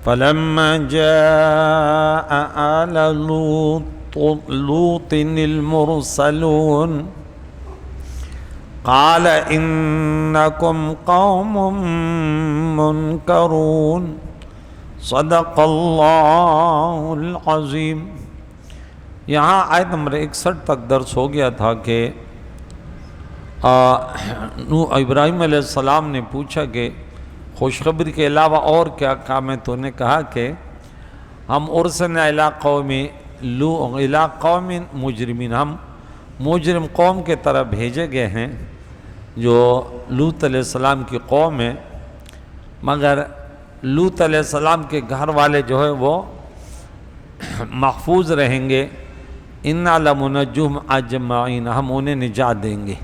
فلما جاء آل لوط المرسلون قال إنكم قوم منكرون صدق اللہ العظیم۔ یہاں آیت نمبر 61 تک درس ہو گیا تھا کہ ابراہیم علیہ السلام نے پوچھا کہ خوشخبری کے علاوہ اور کیا کام ہے؟ تو نے کہا کہ ہم ارسلنا الی قوم مجرمین، ہم مجرم قوم کے طرف بھیجے گئے ہیں جو لوط علیہ السلام کی قوم ہے، مگر لوط علیہ السلام کے گھر والے جو ہے وہ محفوظ رہیں گے۔ انا لمنجوہم اجمعین، ہم انہیں نجات دیں گے۔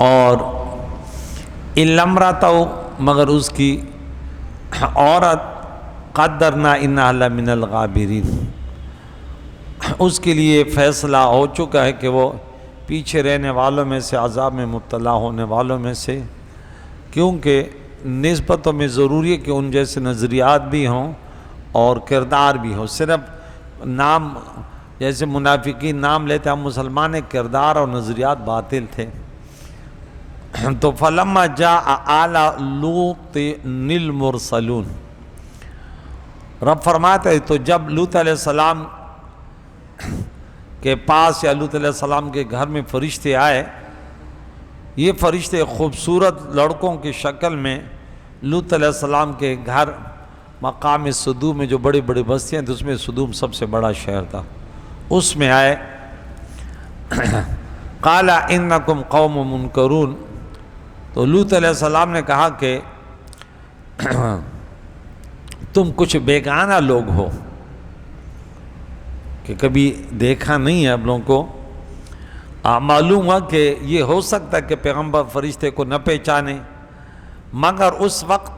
اور الا امرأتہ، مگر اس کی عورت قدرنا انہا لمن الغابرین، اس کے لیے فیصلہ ہو چکا ہے کہ وہ پیچھے رہنے والوں میں سے، عذاب میں مبتلا ہونے والوں میں سے، کیونکہ نسبتوں میں ضروری ہے کہ ان جیسے نظریات بھی ہوں اور کردار بھی ہوں۔ صرف نام جیسے منافقین نام لیتے ہم مسلمان، کردار اور نظریات باطل تھے۔ تو فلما جاء آل لوط المرسلون، رب فرماتے ہیں تو جب لوط علیہ السلام کے پاس یا لوط علیہ السلام کے گھر میں فرشتے آئے، یہ فرشتے خوبصورت لڑکوں کی شکل میں لوط علیہ السلام کے گھر مقام صدوم میں جو بڑی بڑی بستیاں تھیں، اس میں صدوم سب سے بڑا شہر تھا، اس میں آئے۔ قال انکم قوم منکرون، تو لوط علیہ السلام نے کہا کہ تم کچھ بیگانہ لوگ ہو، کہ کبھی دیکھا نہیں ہے آپ لوگوں کو۔ معلوم ہوا کہ یہ ہو سکتا ہے کہ پیغمبر فرشتے کو نہ پہچانے، مگر اس وقت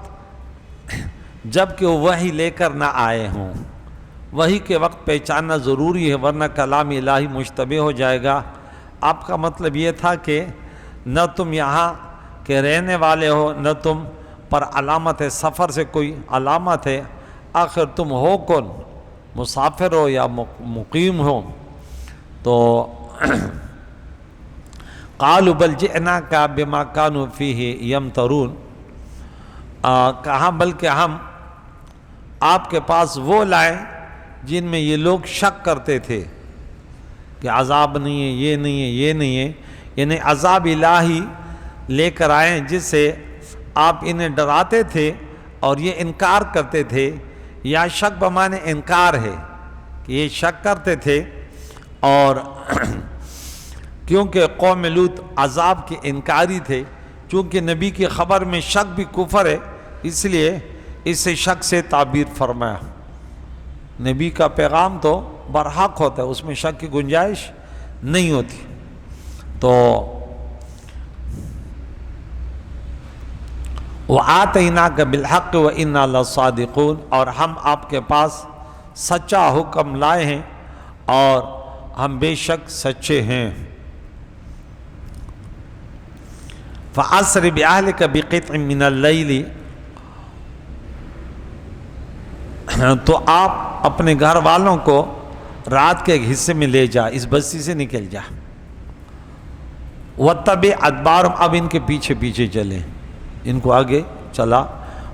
جب کہ وہ وحی لے کر نہ آئے ہوں، وحی کے وقت پہچاننا ضروری ہے، ورنہ کلام الہی مشتبہ ہو جائے گا۔ آپ کا مطلب یہ تھا کہ نہ تم یہاں کے رہنے والے ہو، نہ تم پر علامت ہے سفر سے کوئی علامت ہے، آخر تم ہو کون؟ مسافر ہو یا مقیم ہو؟ تو قالوا بل جئناک بما كانوا فیہ یمترون، کہا بلکہ ہم آپ کے پاس وہ لائیں جن میں یہ لوگ شک کرتے تھے کہ عذاب نہیں ہے، یہ نہیں ہے، یہ نہیں ہے، یعنی عذاب الہی لے کر آئیں جس سے آپ انہیں ڈراتے تھے اور یہ انکار کرتے تھے۔ یا شک بمانے انکار ہے کہ یہ شک کرتے تھے، اور کیونکہ قوم لوط عذاب کے انکاری تھے، چونکہ نبی کی خبر میں شک بھی کفر ہے، اس لیے اس سے شک سے تعبیر فرمایا۔ نبی کا پیغام تو برحق ہوتا ہے، اس میں شک کی گنجائش نہیں ہوتی۔ تو وَآتَيْنَاكَ بِالْحَقِّ وَإِنَّا لَصَادِقُونَ، اور ہم آپ کے پاس سچا حکم لائے ہیں اور ہم بے شک سچے ہیں۔ فَأَسْرِ بِأَهْلِكَ بِقِطْعٍ مِّنَ اللَّيْلِ، تو آپ اپنے گھر والوں کو رات کے ایک حصے میں لے جا، اس بستی سے نکل جا۔ وَاتَّبِعْ أَدْبَارَهُمْ، اب ان کے پیچھے پیچھے چلیں، ان کو آگے چلا۔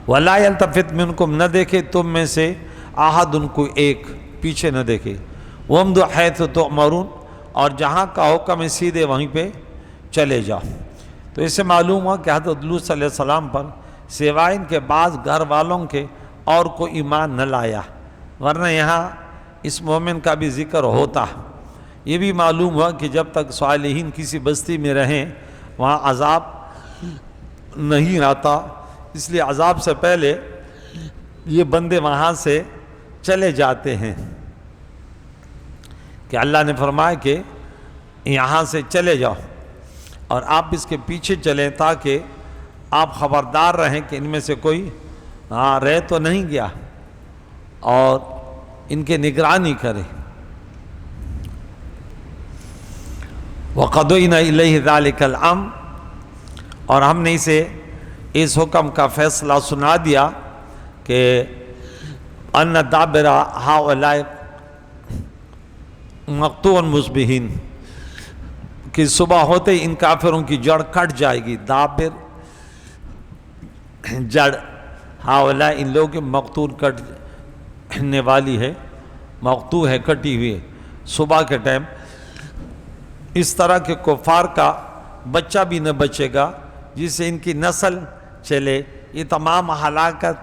وَلَا يَلْتَفِتْ مِنْكُمْ، نہ دیکھے تم میں سے احد، ان کو ایک پیچھے نہ دیکھے۔ وَامْضُوا حَيْثُ تُؤْمَرُونَ، اور جہاں کا حکم ہے سیدھے وہیں پہ چلے جاؤ۔ تو اس سے معلوم ہوا کہ حضرت لوط علیہ السلام پر سوائے ان کے بعض گھر والوں کے اور کوئی ایمان نہ لایا، ورنہ یہاں اس مومن کا بھی ذکر ہوتا۔ یہ بھی معلوم ہوا کہ جب تک صالحین کسی بستی میں رہیں وہاں عذاب نہیں آتا، اس لیے عذاب سے پہلے یہ بندے وہاں سے چلے جاتے ہیں، کہ اللہ نے فرمایا کہ یہاں سے چلے جاؤ اور آپ اس کے پیچھے چلیں تاکہ آپ خبردار رہیں کہ ان میں سے کوئی رہ تو نہیں گیا، اور ان کے نگرانی کرے۔ وَقَضَيْنَا إِلَيْهِ ذَلِكَ الْأَمْرَ، اور ہم نے اسے اس حکم کا فیصلہ سنا دیا کہ ان دابر ہؤلاء مقطوع مصبحین، کہ صبح ہوتے ہی ان کافروں کی جڑ کٹ جائے گی. دابر جڑ، ہؤلاء ان لوگوں کی مقطوع کٹنے والی ہے، مقطوع ہے کٹی ہوئی ہے صبح کے ٹائم. اس طرح کے کفار کا بچہ بھی نہ بچے گا جس سے ان کی نسل چلے. یہ تمام ہلاکت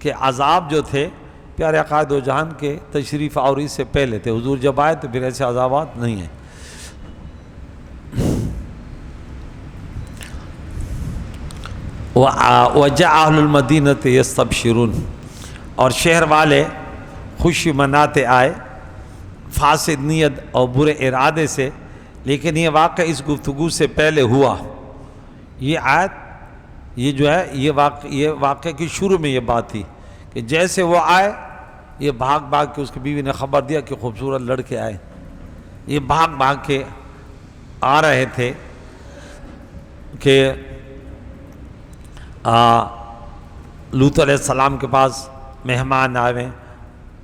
کے عذاب جو تھے پیارے آقا دو جہان کے تشریف آوری سے پہلے تھے. حضور جب آئے تو پھر ایسے عذابات نہیں ہیں. وَجَاءَ أَهْلُ الْمَدِينَةِ يَسْتَبْشِرُونَ، اور شہر والے خوشی مناتے آئے فاسد نیت اور برے ارادے سے. لیکن یہ واقعہ اس گفتگو سے پہلے ہوا. یہ آیت یہ جو ہے یہ واقعہ کی شروع میں یہ بات تھی کہ جیسے وہ آئے یہ بھاگ بھاگ کے اس کی بیوی نے خبر دیا کہ خوبصورت لڑکے آئے. یہ بھاگ بھاگ کے آ رہے تھے کہ لوط علیہ السلام کے پاس مہمان آئے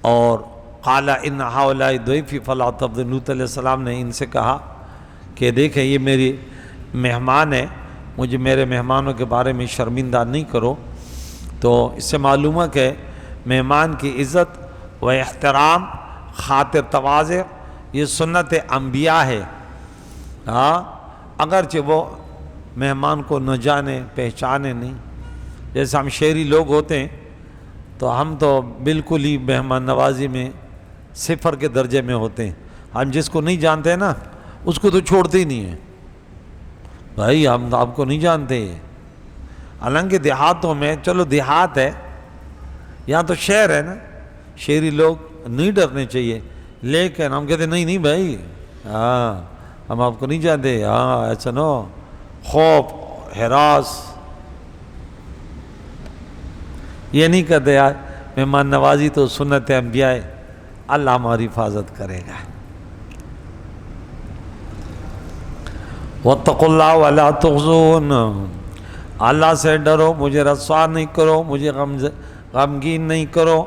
اور قال ان ہؤلاء ضیفی فلا تفضل. لوط علیہ السلام نے ان سے کہا کہ دیکھیں یہ میری مہمان ہے، مجھے میرے مہمانوں کے بارے میں شرمندہ نہیں کرو. تو اس سے معلوم ہے کہ مہمان کی عزت و احترام، خاطر تواضع یہ سنت انبیاء ہے. اگرچہ وہ مہمان کو نہ جانے پہچانے نہیں. جیسے ہم شہری لوگ ہوتے ہیں تو ہم تو بالکل ہی مہمان نوازی میں صفر کے درجے میں ہوتے ہیں. ہم جس کو نہیں جانتے ہیں نا اس کو تو چھوڑتے ہی نہیں ہیں. بھائی ہم تو آپ کو نہیں جانتے. حالانکہ دیہاتوں میں چلو دیہات ہے، یہاں تو شہر ہے نا، شہری لوگ نہیں ڈرنے چاہیے. لیکن ہم کہتے نہیں نہیں بھائی ہم آپ کو نہیں جانتے. ایسا نو خوف ہراس یہ نہیں کرتے یار. مہمان نوازی تو سنت انبیاء ہے. اللہ ہماری حفاظت کرے گا. واتقوا اللہ ولا تخزون، اللہ سے ڈرو، مجھے رسوا نہیں کرو، مجھے غمگین نہیں کرو.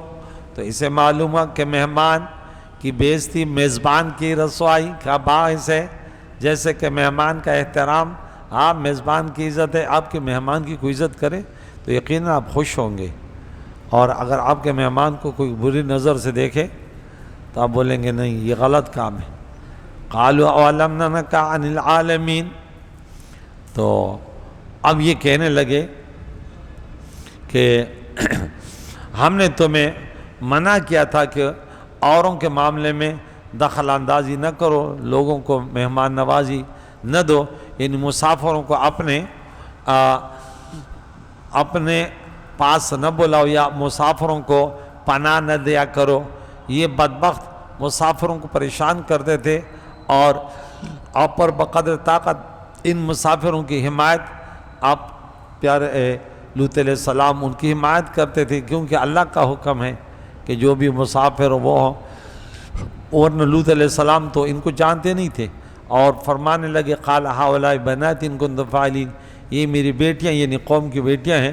تو اسے معلوم ہے کہ مہمان کی بےعزتی میزبان کی رسوائی کا باعث ہے. جیسے کہ مہمان کا احترام آپ میزبان کی عزت ہے. آپ کے مہمان کی کوئی عزت کرے تو یقیناً آپ خوش ہوں گے. اور اگر آپ کے مہمان کو کوئی بری نظر سے دیکھے تو آپ بولیں گے نہیں یہ غلط کام ہے. قالوا اولم ننهك عن العالمین، تو اب یہ کہنے لگے کہ ہم نے تمہیں منع کیا تھا کہ اوروں کے معاملے میں دخل اندازی نہ کرو، لوگوں کو مہمان نوازی نہ دو، یعنی مسافروں کو اپنے پاس نہ بلاؤ یا مسافروں کو پناہ نہ دیا کرو. یہ بدبخت مسافروں کو پریشان کرتے تھے اور آپ پر بقدر طاقت ان مسافروں کی حمایت آپ پیارے لوط علیہ السلام ان کی حمایت کرتے تھے، کیونکہ اللہ کا حکم ہے کہ جو بھی مسافر وہ ہوں. اور لوط علیہ السلام تو ان کو جانتے نہیں تھے اور فرمانے لگے قال ہؤلاء بنات ان کنتم فاعلین، یہ میری بیٹیاں یعنی قوم کی بیٹیاں ہیں،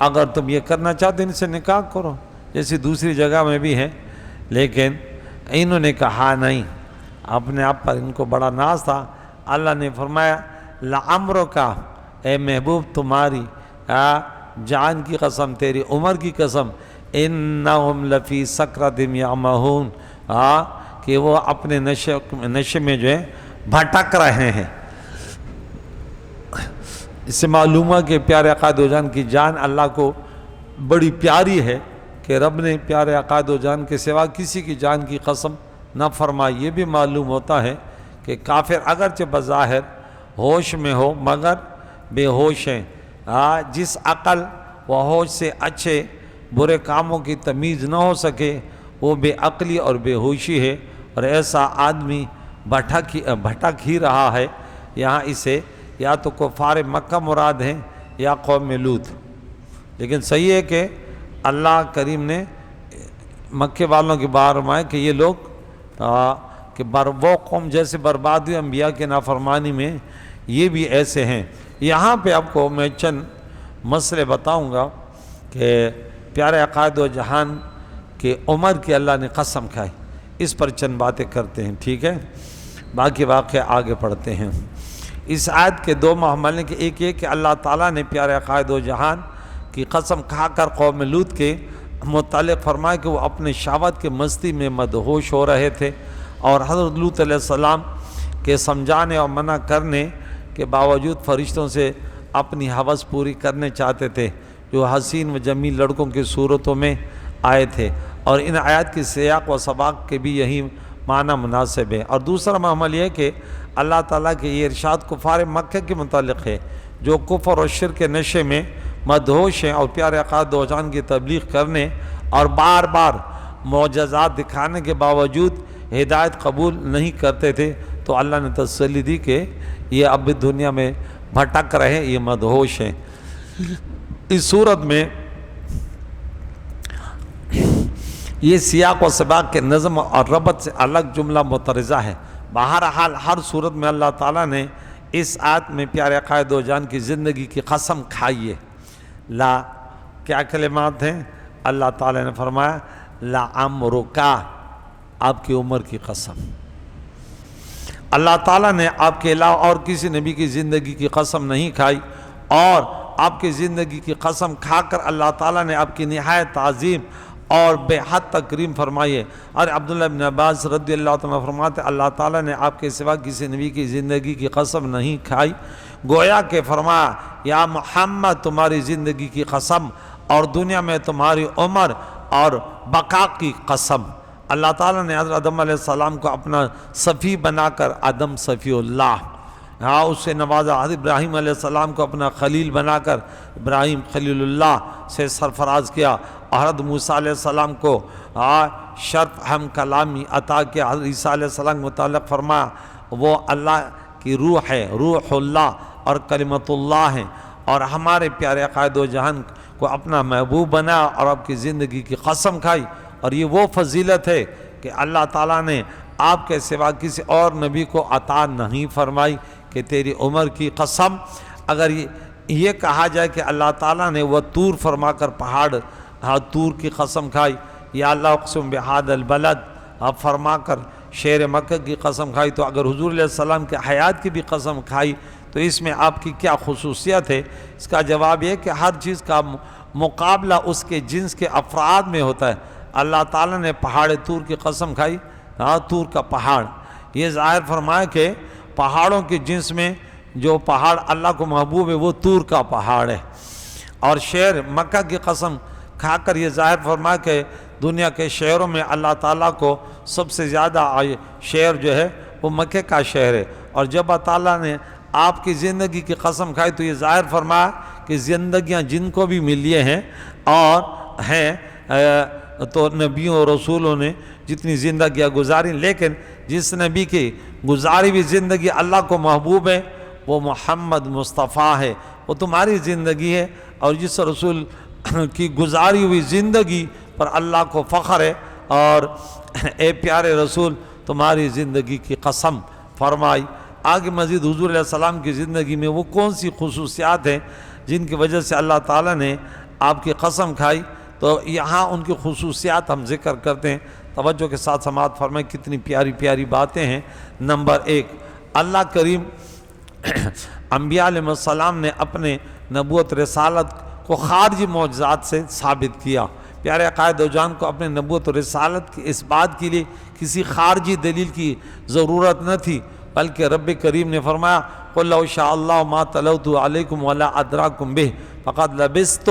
اگر تم یہ کرنا چاہتے ان سے نکاح کرو، جیسے دوسری جگہ میں بھی ہے. لیکن انہوں نے کہا نہیں، اپنے آپ پر ان کو بڑا ناز تھا. اللہ نے فرمایا لعمرک، اے محبوب تمہاری جان کی قسم، تیری عمر کی قسم، انہم لفی سکرتہم یعمہون، کہ وہ اپنے نشے میں جو ہے بھٹک رہے ہیں. اس سے معلوم ہے کہ پیارے آقا دو جان کی جان اللہ کو بڑی پیاری ہے کہ رب نے پیارے آقا دو جان کے سوا کسی کی جان کی قسم نہ فرمائی. یہ بھی معلوم ہوتا ہے کہ کافر اگرچہ بظاہر ہوش میں ہو مگر بے ہوش ہیں. جس عقل و ہوش سے اچھے برے کاموں کی تمیز نہ ہو سکے وہ بے عقلی اور بے ہوشی ہے، اور ایسا آدمی بھٹک ہی رہا ہے. یہاں اسے یا تو کفار مکہ مراد ہیں یا قوم لوط. لیکن صحیح ہے کہ اللہ کریم نے مکے والوں کے بارے میں کہ یہ لوگ کہ وہ قوم جیسے برباد ہوئی انبیاء کے نافرمانی میں، یہ بھی ایسے ہیں. یہاں پہ آپ کو میں چند مسئلے بتاؤں گا کہ پیارے عقائد و جہان کہ عمر کی اللہ نے قسم کھائی، اس پر چند باتیں کرتے ہیں، ٹھیک ہے؟ باقی واقعہ آگے پڑھتے ہیں۔ اس آیت کے دو محمل ہیں کہ ایک یہ کہ اللہ تعالیٰ نے پیارے عقائد و جہان کی قسم کھا کر قوم لوط کے متعلق فرمایا کہ وہ اپنے شہوت کے مستی میں مدہوش ہو رہے تھے، اور حضرت لوط علیہ السلام کے سمجھانے اور منع کرنے کے باوجود فرشتوں سے اپنی ہوس پوری کرنے چاہتے تھے جو حسین و جمیل لڑکوں کی صورتوں میں آئے تھے، اور ان آیات کی سیاق و سباق کے بھی یہی معنی مناسب ہے۔ اور دوسرا معاملہ یہ کہ اللہ تعالیٰ کے یہ ارشاد کفار مکہ کے متعلق ہے جو کفر اور شرک کے نشے میں مدہوش ہیں اور پیارے عقائد و جان کی تبلیغ کرنے اور بار بار معجزات دکھانے کے باوجود ہدایت قبول نہیں کرتے تھے، تو اللہ نے تسلی دی کہ یہ اب بھی دنیا میں بھٹک رہے، یہ مدہوش ہیں۔ اس صورت میں یہ سیاق و سباق کے نظم اور ربط سے الگ جملہ مترجہ ہے۔ بہرحال ہر صورت میں اللہ تعالیٰ نے اس آیت میں پیارے عقائد و جان کی زندگی کی قسم کھائی ہے۔ لا کیا کلمات ہیں؟ اللہ تعالیٰ نے فرمایا لعمرکا، آپ کی عمر کی قسم۔ اللہ تعالیٰ نے آپ کے علاوہ اور کسی نبی کی زندگی کی قسم نہیں کھائی، اور آپ کی زندگی کی قسم کھا کر اللہ تعالیٰ نے آپ کی نہایت تعظیم اور بے حد تکریم فرمائی ہے۔ اور عبداللہ بن عباس رضی اللہ عنہ فرماتے اللہ تعالیٰ نے آپ کے سوا کسی نبی کی زندگی کی قسم نہیں کھائی، گویا کہ فرمایا یا محمد تمہاری زندگی کی قسم اور دنیا میں تمہاری عمر اور بقا کی قسم۔ اللہ تعالیٰ نے حضرت آدم علیہ السلام کو اپنا صفی بنا کر آدم صفی اللہ، اس سے نوازا۔ حضرت ابراہیم علیہ السلام کو اپنا خلیل بنا کر ابراہیم خلیل اللہ سے سرفراز کیا، اور حضرت موسیٰ علیہ السلام کو شرف ہم کلامی عطا کیا۔ حضرت عیسیٰ علیہ السلام متعلق فرمایا وہ اللہ کی روح ہے، روح اللہ اور کلمت اللہ ہیں، اور ہمارے پیارے عقائد و جہان کو اپنا محبوب بنا اور آپ کی زندگی کی قسم کھائی۔ اور یہ وہ فضیلت ہے کہ اللہ تعالیٰ نے آپ کے سوا کسی اور نبی کو عطا نہیں فرمائی کہ تیری عمر کی قسم۔ اگر یہ کہا جائے کہ اللہ تعالیٰ نے وہ طور فرما کر پہاڑ طور کی قسم کھائی، یا اللہ اقسم بہذا البلد فرما کر شہر مکہ کی قسم کھائی، تو اگر حضور علیہ السلام کے حیات کی بھی قسم کھائی تو اس میں آپ کی کیا خصوصیت ہے؟ اس کا جواب یہ کہ ہر چیز کا مقابلہ اس کے جنس کے افراد میں ہوتا ہے۔ اللہ تعالیٰ نے پہاڑ طور کی قسم کھائی، طور کا پہاڑ، یہ ظاہر فرمایا کہ پہاڑوں کے جنس میں جو پہاڑ اللہ کو محبوب ہے وہ طور کا پہاڑ ہے، اور شہر مکہ کی قسم کھا کر یہ ظاہر فرمایا کہ دنیا کے شہروں میں اللہ تعالیٰ کو سب سے زیادہ شہر جو ہے وہ مکہ کا شہر ہے۔ اور جب اللہ تعالیٰ نے آپ کی زندگی کی قسم کھائی تو یہ ظاہر فرمایا کہ زندگیاں جن کو بھی ملی ہیں اور ہیں تو نبیوں اور رسولوں نے جتنی زندگیاں گزاری، لیکن جس نبی کی گزاری ہوئی زندگی اللہ کو محبوب ہے وہ محمد مصطفیٰ ہے، وہ تمہاری زندگی ہے، اور جس رسول کی گزاری ہوئی زندگی پر اللہ کو فخر ہے، اور اے پیارے رسول تمہاری زندگی کی قسم فرمائی۔ آگے مزید حضور علیہ السلام کی زندگی میں وہ کون سی خصوصیات ہیں جن کی وجہ سے اللہ تعالیٰ نے آپ کی قسم کھائی، تو یہاں ان کی خصوصیات ہم ذکر کرتے ہیں، توجہ کے ساتھ سماعت فرمائیں، کتنی پیاری پیاری باتیں ہیں۔ نمبر ایک، اللہ کریم انبیاء علیہ السلام نے اپنے نبوت رسالت کو خارجی معجزات سے ثابت کیا۔ پیارے عقائد و جان کو اپنے نبوت و رسالت کی اس بات کے لیے کسی خارجی دلیل کی ضرورت نہ تھی، بلکہ رب کریم نے فرمایا قُلْ لَوْ شَاءَ اللَّهُ مَا تَلَوْتُ عَلَيْكُمْ وَلَا أَدْرَاكُمْ بِهِ فَقَدْ لَبِثْتُ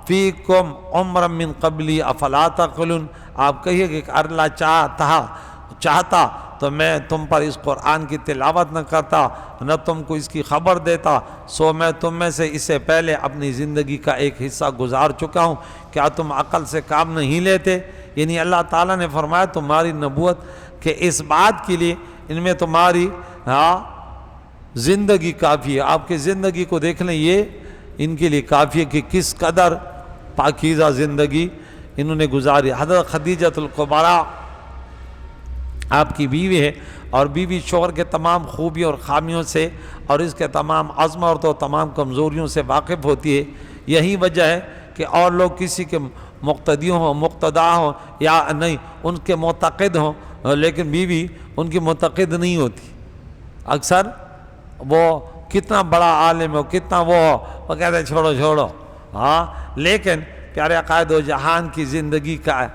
فِيكُمْ عُمْرًا مِّن قَبْلِي أَفَلَا تَعْقِلُونَ۔ آپ کہیے کہ اللہ چاہتا تو میں تم پر اس قرآن کی تلاوت نہ کرتا، نہ تم کو اس کی خبر دیتا، سو میں تم میں سے اس سے پہلے اپنی زندگی کا ایک حصہ گزار چکا ہوں، کیا تم عقل سے کام نہیں لیتے؟ یعنی اللہ تعالیٰ نے فرمایا تمہاری نبوت کے اس بات کے لیے ان میں تمہاری زندگی کافی ہے۔ آپ کی زندگی کو دیکھ لیں، یہ ان کے لیے کافی ہے کہ کس قدر پاکیزہ زندگی انہوں نے گزاری۔ حضرت خدیجہ الکبریٰ آپ کی بیوی ہے، اور بیوی شوہر کے تمام خوبیوں اور خامیوں سے اور اس کے تمام عظمت اور تمام کمزوریوں سے واقف ہوتی ہے۔ یہی وجہ ہے کہ اور لوگ کسی کے مقتدی ہوں، مقتدا ہوں یا نہیں، ان کے معتقد ہوں، لیکن بیوی ان کی معتقد نہیں ہوتی۔ اکثر وہ کتنا بڑا عالم ہو، کتنا وہ کہتے ہیں چھوڑو چھوڑو، ہاں، لیکن پیارے عقائد و جہان کی زندگی کا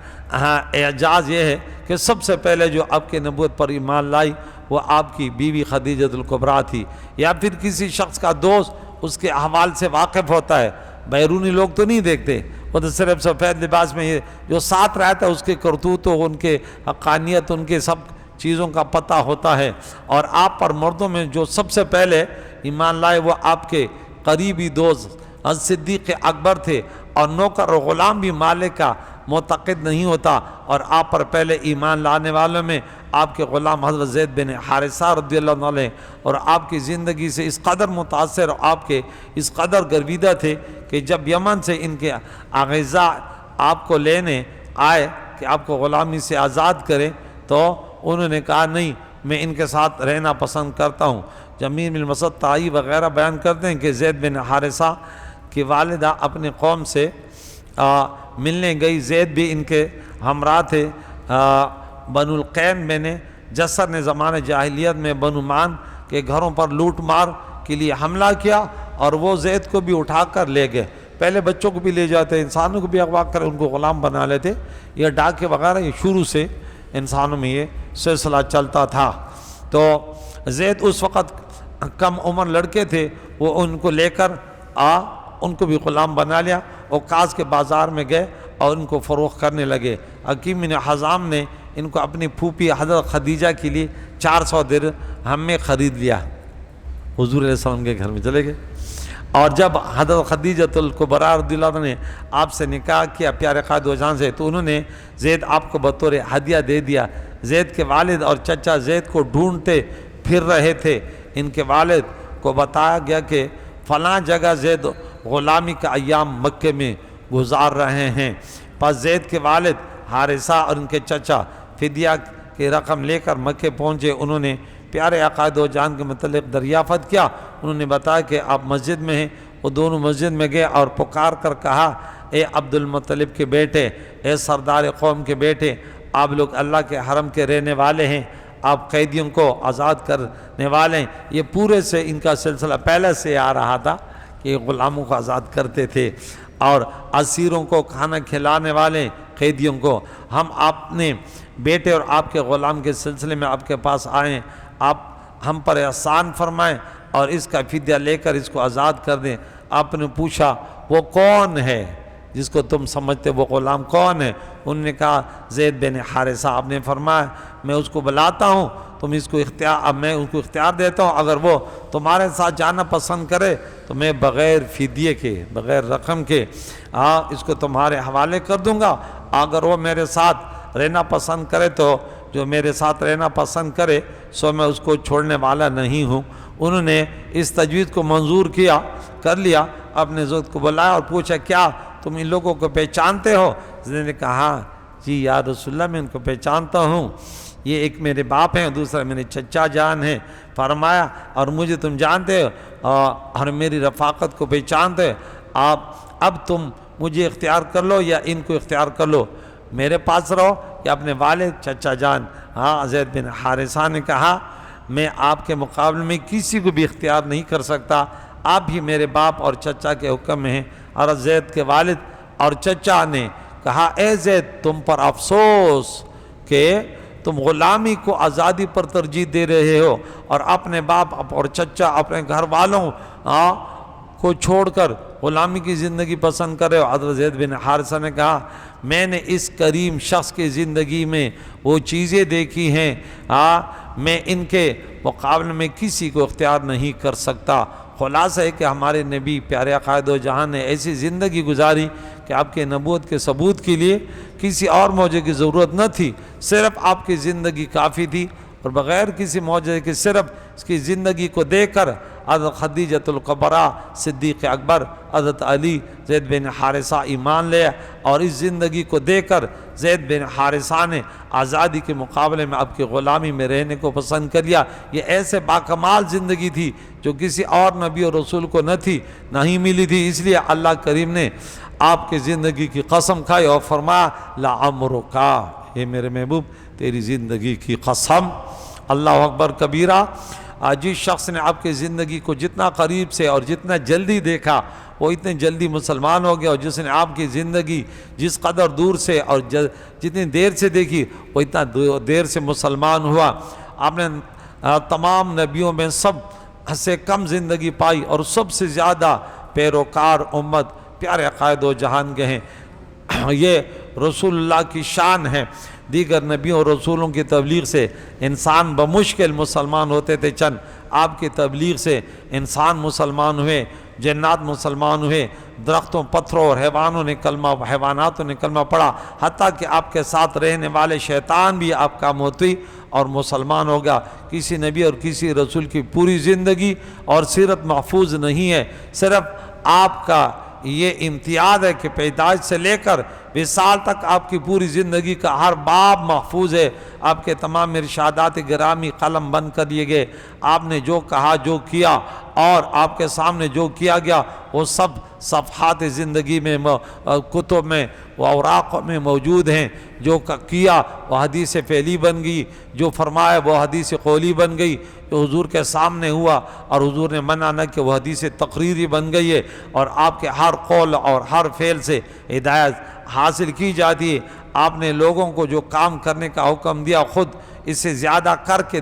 اعجاز یہ ہے کہ سب سے پہلے جو آپ کے نبوت پر ایمان لائی وہ آپ کی بیوی خدیجۃ الکبریٰ تھی، یا پھر کسی شخص کا دوست اس کے احوال سے واقف ہوتا ہے۔ بیرونی لوگ تو نہیں دیکھتے، وہ تو صرف سفید لباس میں جو ساتھ رہتا ہے اس کے کرتوت، ان کے حقانیت، ان کے سب چیزوں کا پتہ ہوتا ہے۔ اور آپ پر مردوں میں جو سب سے پہلے ایمان لائے وہ آپ کے قریبی دوست صدیق اکبر تھے، اور نوکر اور غلام بھی مالک کا معتقد نہیں ہوتا، اور آپ پر پہلے ایمان لانے والوں میں آپ کے غلام حضرت زید بن حارثہ رضی اللہ عنہ، اور آپ کی زندگی سے اس قدر متاثر اور آپ کے اس قدر گرویدہ تھے کہ جب یمن سے ان کے اعزاء آپ کو لینے آئے کہ آپ کو غلامی سے آزاد کریں، تو انہوں نے کہا نہیں، میں ان کے ساتھ رہنا پسند کرتا ہوں۔ جمیل بن مسعود طائی وغیرہ بیان کرتے ہیں کہ زید بن حارثہ کی والدہ اپنی قوم سے ملنے گئی، زید بھی ان کے ہمراہ تھے۔ بنو القین بن جسر نے زمانہ جاہلیت میں بنو مان کے گھروں پر لوٹ مار کے لیے حملہ کیا، اور وہ زید کو بھی اٹھا کر لے گئے۔ پہلے بچوں کو بھی لے جاتے، انسانوں کو بھی اغوا کر ان کو غلام بنا لیتے، یہ ڈاکے وغیرہ، یہ شروع سے انسانوں میں یہ سلسلہ چلتا تھا۔ تو زید اس وقت کم عمر لڑکے تھے، وہ ان کو لے کر ان کو بھی غلام بنا لیا، اوقاز کے بازار میں گئے اور ان کو فروخت کرنے لگے۔ حکیم بن حزام نے ان کو اپنی پھوپھی حضرت خدیجہ کے لیے 400 درہم میں خرید لیا، حضور علیہ السلام کے گھر میں چلے گئے۔ اور جب حضرت خدیجۃ الکبریٰ رضی اللہ عنہ نے آپ سے نکاح کیا پیارے قائد و جان سے، تو انہوں نے زید آپ کو بطور ہدیہ دے دیا۔ زید کے والد اور چچا زید کو ڈھونڈتے پھر رہے تھے۔ ان کے والد کو بتایا گیا کہ فلاں جگہ زید غلامی کا ایام مکے میں گزار رہے ہیں۔ پس زید کے والد حارثہ اور ان کے چچا فدیہ کی رقم لے کر مکے پہنچے۔ انہوں نے پیارے عقائد و جان کے متعلق دریافت کیا۔ انہوں نے بتایا کہ آپ مسجد میں ہیں۔ وہ دونوں مسجد میں گئے اور پکار کر کہا، اے عبد المطلب کے بیٹے، اے سردار قوم کے بیٹے، آپ لوگ اللہ کے حرم کے رہنے والے ہیں، آپ قیدیوں کو آزاد کرنے والے ہیں۔ یہ پورے سے ان کا سلسلہ پہلے سے آ رہا تھا کہ یہ غلاموں کو آزاد کرتے تھے اور اسیروں کو کھانا کھلانے والے قیدیوں کو۔ ہم اپنے بیٹے اور آپ کے غلام کے سلسلے میں آپ کے پاس آئیں، آپ ہم پر احسان فرمائیں اور اس کا فدیہ لے کر اس کو آزاد کر دیں۔ آپ نے پوچھا وہ کون ہے جس کو تم سمجھتے وہ غلام کون ہے؟ انہوں نے کہا زید بن حارثہ۔ آپ نے فرمایا میں اس کو بلاتا ہوں، تم اس کو میں اس کو اختیار دیتا ہوں، اگر وہ تمہارے ساتھ جانا پسند کرے تو میں بغیر فدیے کے، بغیر رقم کے اس کو تمہارے حوالے کر دوں گا، اگر وہ میرے ساتھ رہنا پسند کرے تو جو میرے ساتھ رہنا پسند کرے سو میں اس کو چھوڑنے والا نہیں ہوں۔ انہوں نے اس تجویز کو منظور کر لیا، اپنے زوج کو بلایا اور پوچھا کیا تم ان لوگوں کو پہچانتے ہو؟ زید نے کہا جی یا رسول اللہ میں ان کو پہچانتا ہوں، یہ ایک میرے باپ ہیں، دوسرا میرے چچا جان ہیں۔ فرمایا اور مجھے تم جانتے ہو اور میری رفاقت کو پہچانتے ہو، اب تم مجھے اختیار کر لو یا ان کو اختیار کر لو، میرے پاس رہو یا اپنے والد چچا جان۔ زید بن حارثہ نے کہا میں آپ کے مقابلے میں کسی کو بھی اختیار نہیں کر سکتا، آپ ہی میرے باپ اور چچا کے حکم میں ہیں۔ اور زید کے والد اور چچا نے کہا اے زید تم پر افسوس کہ تم غلامی کو آزادی پر ترجیح دے رہے ہو اور اپنے باپ اور چچا اپنے گھر والوں کو چھوڑ کر غلامی کی زندگی پسند کر رہے ہو۔ حضرت زید بن حارثہ نے کہا میں نے اس کریم شخص کی زندگی میں وہ چیزیں دیکھی ہیں میں ان کے مقابلے میں کسی کو اختیار نہیں کر سکتا۔ خلاصہ ہے کہ ہمارے نبی پیارے عقائد و جہاں نے ایسی زندگی گزاری کہ آپ کے نبوت کے ثبوت کے لیے کسی اور معجزے کی ضرورت نہ تھی، صرف آپ کی زندگی کافی تھی، اور بغیر کسی معجزے کے صرف اس کی زندگی کو دیکھ کر حضرت خدیجۃ الکبریٰ صدیق اکبر حضرت علی زید بن حارثہ ایمان لے، اور اس زندگی کو دے کر زید بن حارثہ نے آزادی کے مقابلے میں اب کی غلامی میں رہنے کو پسند کر لیا۔ یہ ایسے باکمال زندگی تھی جو کسی اور نبی اور رسول کو نہ تھی، نہ ہی ملی تھی، اس لیے اللہ کریم نے آپ کی زندگی کی قسم کھائی اور فرمایا لعمرک، اے میرے محبوب تیری زندگی کی قسم۔ اللہ اکبر کبیرہ۔ جس شخص نے آپ کی زندگی کو جتنا قریب سے اور جتنا جلدی دیکھا وہ اتنے جلدی مسلمان ہو گیا، اور جس نے آپ کی زندگی جس قدر دور سے اور جتنی دیر سے دیکھی وہ اتنا دیر سے مسلمان ہوا۔ آپ نے تمام نبیوں میں سب سے کم زندگی پائی اور سب سے زیادہ پیروکار امت پیارے قائد و جہان کے ہیں۔ یہ رسول اللہ کی شان ہے۔ دیگر نبیوں اور رسولوں کی تبلیغ سے انسان بمشکل مسلمان ہوتے تھے، چند آپ کی تبلیغ سے انسان مسلمان ہوئے، جنات مسلمان ہوئے، درختوں پتھروں اور حیواناتوں نے کلمہ پڑھا، حتیٰ کہ آپ کے ساتھ رہنے والے شیطان بھی آپ کا موتی اور مسلمان ہو گیا۔ کسی نبی اور کسی رسول کی پوری زندگی اور سیرت محفوظ نہیں ہے، صرف آپ کا یہ امتیاز ہے کہ پیدائش سے لے کر وصال تک آپ کی پوری زندگی کا ہر باب محفوظ ہے۔ آپ کے تمام ارشادات گرامی قلم بند کر لیے گئے۔ آپ نے جو کہا، جو کیا اور آپ کے سامنے جو کیا گیا وہ سب صفحات زندگی میں، کتب میں، وہ اوراق میں موجود ہیں۔ جو کیا وہ حدیث فعلی بن گئی، جو فرمایا وہ حدیث قولی بن گئی، جو حضور کے سامنے ہوا اور حضور نے منع نہ کہ وہ حدیث تقریری بن گئی ہے، اور آپ کے ہر قول اور ہر فعل سے ہدایت حاصل کی جاتی ہے۔ آپ نے لوگوں کو جو کام کرنے کا حکم دیا خود اس سے زیادہ کر کے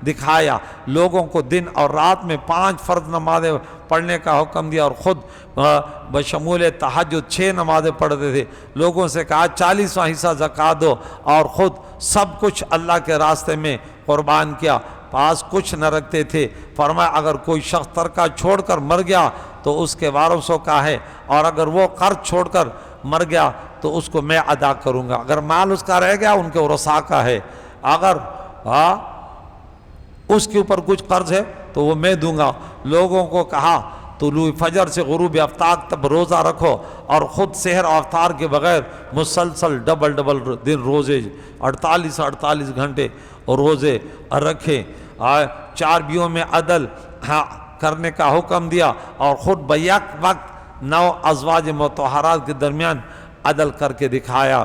دکھایا۔ لوگوں کو دن اور رات میں 5 فرض نمازیں پڑھنے کا حکم دیا اور خود بشمول تہجد 6 نمازیں پڑھتے تھے۔ لوگوں سے کہا 40واں حصہ زکوٰۃ دو، اور خود سب کچھ اللہ کے راستے میں قربان کیا، پاس کچھ نہ رکھتے تھے۔ فرمایا اگر کوئی شخص ترکہ چھوڑ کر مر گیا تو اس کے وارثوں کا ہے، اور اگر وہ قرض چھوڑ کر مر گیا تو اس کو میں ادا کروں گا۔ اگر مال اس کا رہ گیا ان کے ورثاء کا ہے، اگر اس کے اوپر کچھ قرض ہے تو وہ میں دوں گا۔ لوگوں کو کہا طلوع فجر سے غروب آفتاب تک روزہ رکھو، اور خود سحر اور افطار کے بغیر مسلسل ڈبل دن روزے 48 گھنٹے روزے رکھے۔ 4 بیووں میں عدل کرنے کا حکم دیا، اور خود بیک وقت 9 ازواج مطہرات کے درمیان عدل کر کے دکھایا۔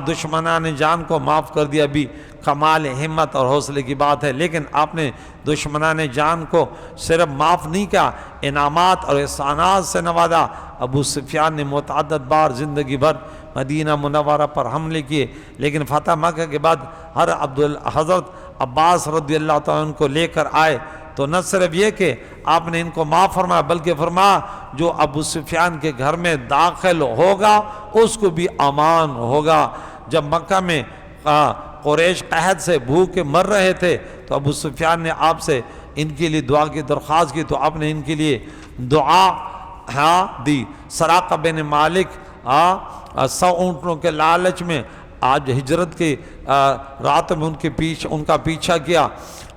دشمنان جان کو معاف کر دیا بھی کمال ہمت اور حوصلے کی بات ہے، لیکن آپ نے دشمنان جان کو صرف معاف نہیں کیا، انعامات اور احسانات سے نوازا۔ ابو سفیان نے متعدد بار زندگی بھر مدینہ منورہ پر حملے کیے، لیکن فتح مکہ کے بعد حضرت عباس رضی اللہ تعالیٰ عنہ کو لے کر آئے تو نہ صرف یہ کہ آپ نے ان کو معاف فرمایا، بلکہ فرمایا جو ابو سفیان کے گھر میں داخل ہوگا اس کو بھی امان ہوگا۔ جب مکہ میں قریش قحط سے بھوک کے مر رہے تھے تو ابو سفیان نے آپ سے ان کے لیے دعا کی درخواست کی، تو آپ نے ان کے لیے دعا دی۔ سراقہ بن مالک 100 اونٹوں کے لالچ میں آج ہجرت کی رات میں ان کا پیچھا کیا،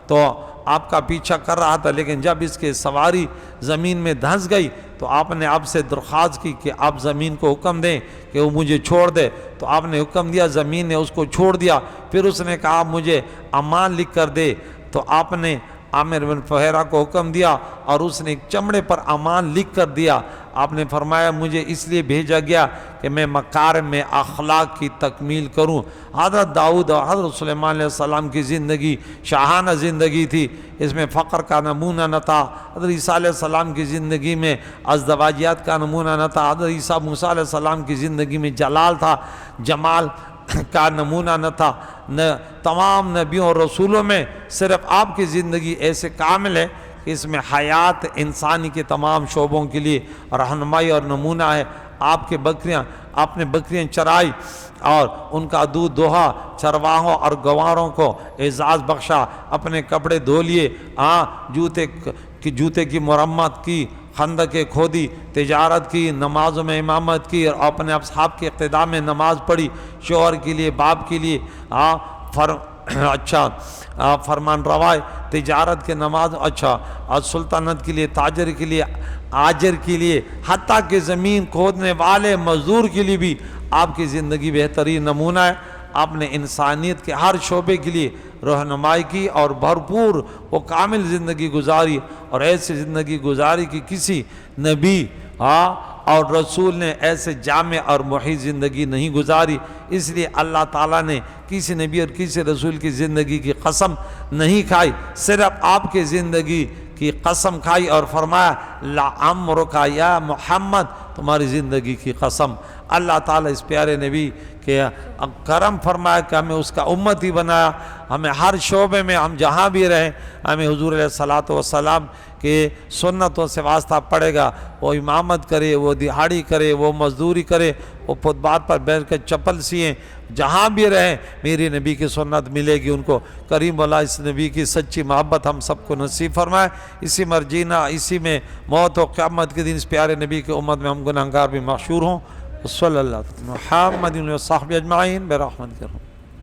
تو آپ کا پیچھا کر رہا تھا، لیکن جب اس کی سواری زمین میں دھنس گئی تو آپ نے آپ سے درخواست کی کہ آپ زمین کو حکم دیں کہ وہ مجھے چھوڑ دے، تو آپ نے حکم دیا، زمین نے اس کو چھوڑ دیا۔ پھر اس نے کہا مجھے امان لکھ کر دے، تو آپ نے عامر بن فہیرہ کو حکم دیا اور اس نے ایک چمڑے پر امان لکھ کر دیا۔ آپ نے فرمایا مجھے اس لیے بھیجا گیا کہ میں مکارم میں اخلاق کی تکمیل کروں۔ حضرت داؤد اور حضرت سلیمان علیہ السلام کی زندگی شاہانہ زندگی تھی، اس میں فقر کا نمونہ نہ تھا۔ حضرت عیسیٰ علیہ السلام کی زندگی میں ازدواجیات کا نمونہ نہ تھا۔ حضرت موسیٰ علیہ السلام کی زندگی میں جلال تھا، جمال کا نمونہ نہ تھا۔ تمام نبیوں اور رسولوں میں صرف آپ کی زندگی ایسے کامل ہے کہ اس میں حیات انسانی کے تمام شعبوں کے لیے رہنمائی اور نمونہ ہے۔ آپ نے بکریاں چرائی اور ان کا دودھ دوہا، چرواہوں اور گواروں کو اعزاز بخشا، اپنے کپڑے دھو لیے، جوتے کی مرمت کی، خندقیں کھودی، تجارت کی، نمازوں میں امامت کی، اور اپنے اصحاب کے اقتداء میں نماز پڑھی، شوہر کے لیے، باپ کے لیے اچھا فرمان روائے، تجارت کے نماز اچھا، اور سلطنت کے لیے، تاجر کے لیے، آجر کے لیے، حتیٰ کہ زمین کھودنے والے مزدور کے لیے بھی آپ کی زندگی بہترین نمونہ ہے۔ آپ نے انسانیت کے ہر شعبے کے لیے رہنمائی کی اور بھرپور و کامل زندگی گزاری، اور ایسی زندگی گزاری کہ کسی نبی اور رسول نے ایسے جامع اور محیط زندگی نہیں گزاری۔ اس لیے اللہ تعالیٰ نے کسی نبی اور کسی رسول کی زندگی کی قسم نہیں کھائی، صرف آپ کی زندگی کی قسم کھائی اور فرمایا لعمرک یا محمد، تمہاری زندگی کی قسم۔ اللہ تعالیٰ اس پیارے نبی کہ کرم فرمایا کہ ہمیں اس کا امت ہی بنایا، ہمیں ہر شعبے میں ہم جہاں بھی رہیں ہمیں حضور علیہ الصلوۃ والسلام کے سنتوں سے واسطہ پڑے گا۔ وہ امامت کرے، وہ دہاڑی کرے، وہ مزدوری کرے، وہ فٹ پاتھ پر بیٹھ کر چپل سیئیں، جہاں بھی رہیں میری نبی کی سنت ملے گی ان کو۔ کریم اللہ اس نبی کی سچی محبت ہم سب کو نصیب فرمائے، اسی مرجینا، اسی میں موت و قیامت کے دن اس پیارے نبی کی امت میں ہم گنہگار بھی محشور ہوں۔ صلی اللہ علیہ وسلم محمد و صحبہ اجمعین برحمتک۔